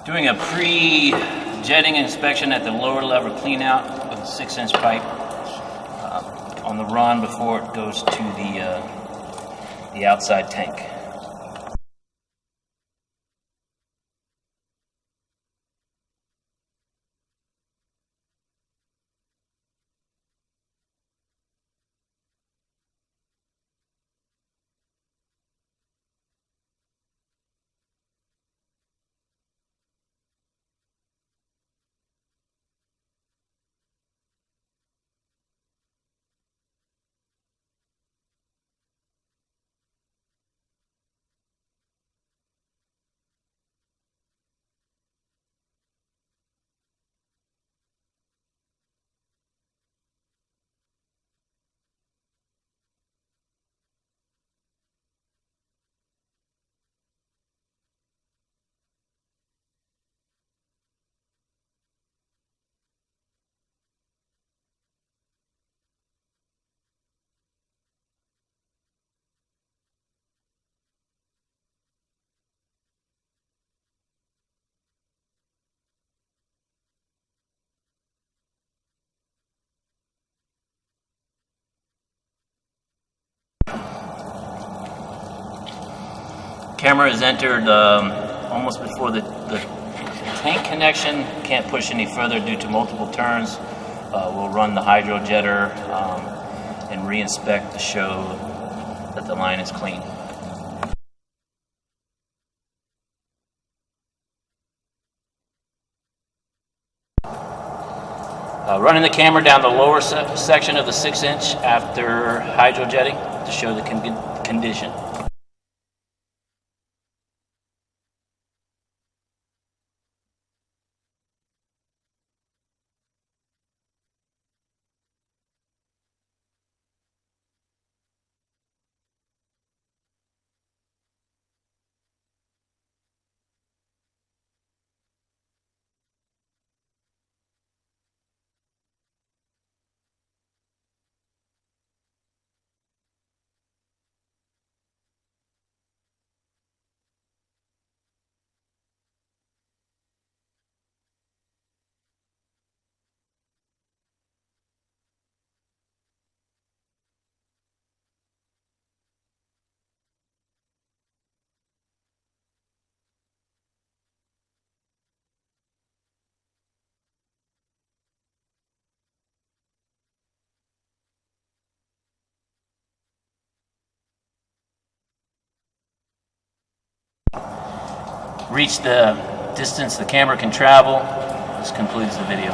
Doing a pre-jetting inspection at the lower lever clean out with a 6-inch pipe on the run before it goes to the outside tank. Camera is entered almost before the tank connection. Can't push any further due to multiple turns. We'll run the hydro jetter and re-inspect to show that the line is clean. Running the camera down the lower section of the 6-inch after hydro jetting to show the condition. Reach the distance the camera can travel. This concludes the video.